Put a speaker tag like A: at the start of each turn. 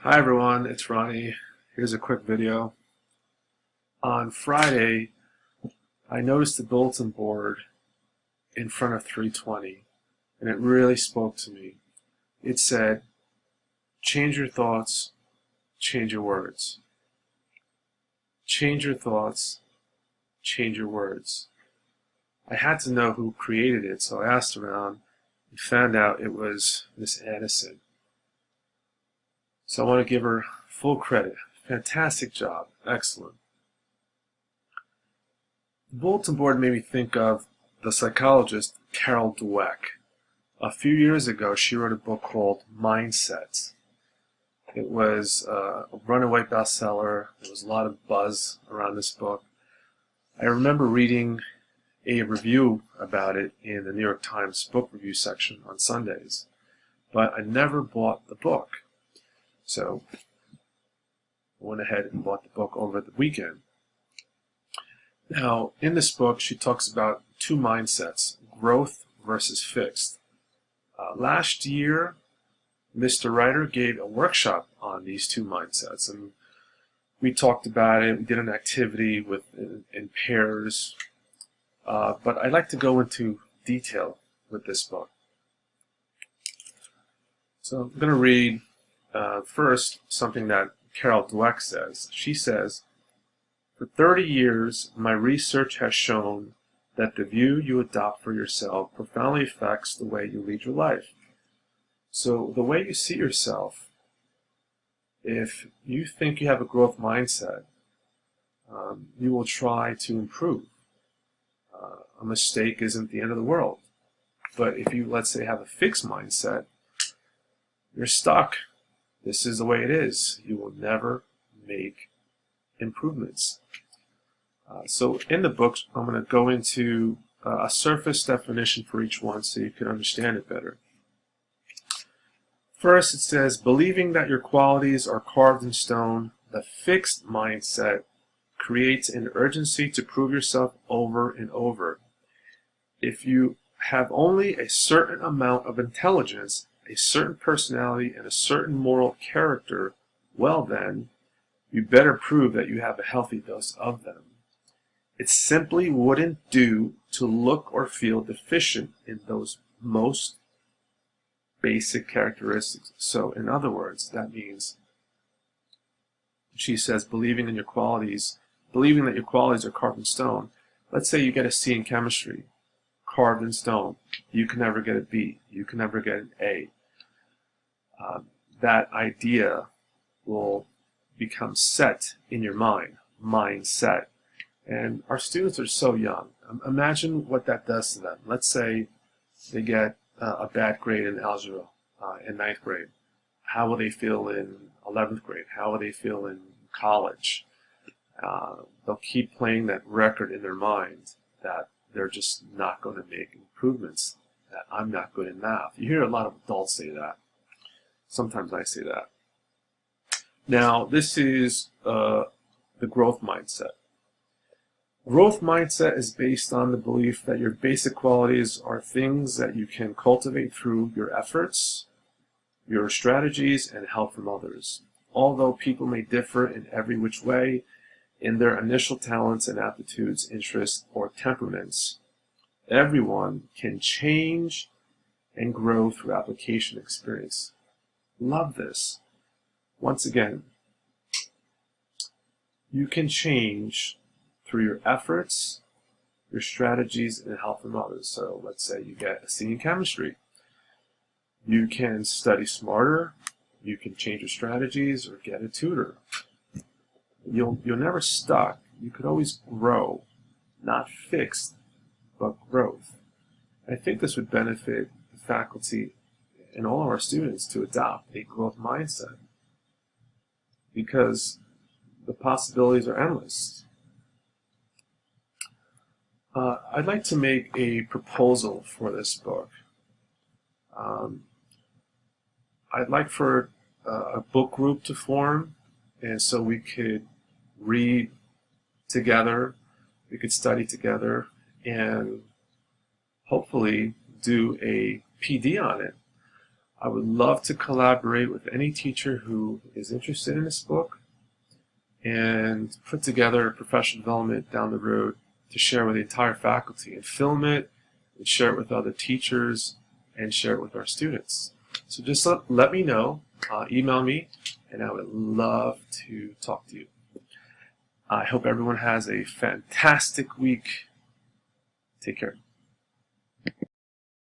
A: Hi everyone, it's Ronnie. Here's a quick video. On Friday, I noticed the bulletin board in front of 320, and it really spoke to me. It said, change your thoughts, change your words. Change your thoughts, change your words. I had to know who created it, so I asked around and found out it was Miss Addison. So I want to give her full credit. Fantastic job. Excellent. The bulletin board made me think of the psychologist Carol Dweck. A few years ago, she wrote a book called Mindset. It was a runaway bestseller. There was a lot of buzz around this book. I remember reading a review about it in the New York Times book review section on Sundays, but I never bought the book. So I went ahead and bought the book over the weekend. Now, in this book, she talks about two mindsets, growth versus fixed. Last year, Mr. Writer gave a workshop on these two mindsets, and we talked about it. We did an activity in pairs, but I'd like to go into detail with this book. So I'm going to read first something that Carol Dweck says. She says, "For 30 years, my research has shown that the view you adopt for yourself profoundly affects the way you lead your life. So the way you see yourself, if you think you have a growth mindset, you will try to improve. A mistake isn't the end of the world. But if you, let's say, have a fixed mindset, you're stuck. This is the way it is. You will never make improvements." So in the book, I'm going to go into a surface definition for each one so you can understand it better. First, it says, believing that your qualities are carved in stone, the fixed mindset creates an urgency to prove yourself over and over. If you have only a certain amount of intelligence, a certain personality, and a certain moral character, well then, you better prove that you have a healthy dose of them. It simply wouldn't do to look or feel deficient in those most basic characteristics. So, in other words, that means, she says, believing that your qualities are carved in stone. Let's say you get a C in chemistry, carved in stone. You can never get a B. You can never get an A. That idea will become set in your mind, mindset. And our students are so young. Imagine what that does to them. Let's say they get a bad grade in algebra in 9th grade. How will they feel in 11th grade? How will they feel in college? They'll keep playing that record in their mind that they're just not going to make improvements, that I'm not good in math. You hear a lot of adults say that. Sometimes I say that. Now, this is the growth mindset. Growth mindset is based on the belief that your basic qualities are things that you can cultivate through your efforts, your strategies, and help from others. Although people may differ in every which way in their initial talents and aptitudes, interests, or temperaments, everyone can change and grow through application experience. Love this. Once again, you can change through your efforts, your strategies, and help from others. So let's say you get a C in chemistry. You can study smarter, you can change your strategies, or get a tutor. You're never stuck. You could always grow, not fixed, but growth. I think this would benefit the faculty and all of our students to adopt a growth mindset, because the possibilities are endless. I'd like to make a proposal for this book. I'd like for a book group to form, and so we could read together, we could study together, and hopefully do a PD on it. I would love to collaborate with any teacher who is interested in this book and put together a professional development down the road to share with the entire faculty and film it and share it with other teachers and share it with our students. So just let me know, email me, and I would love to talk to you. I hope everyone has a fantastic week. Take care.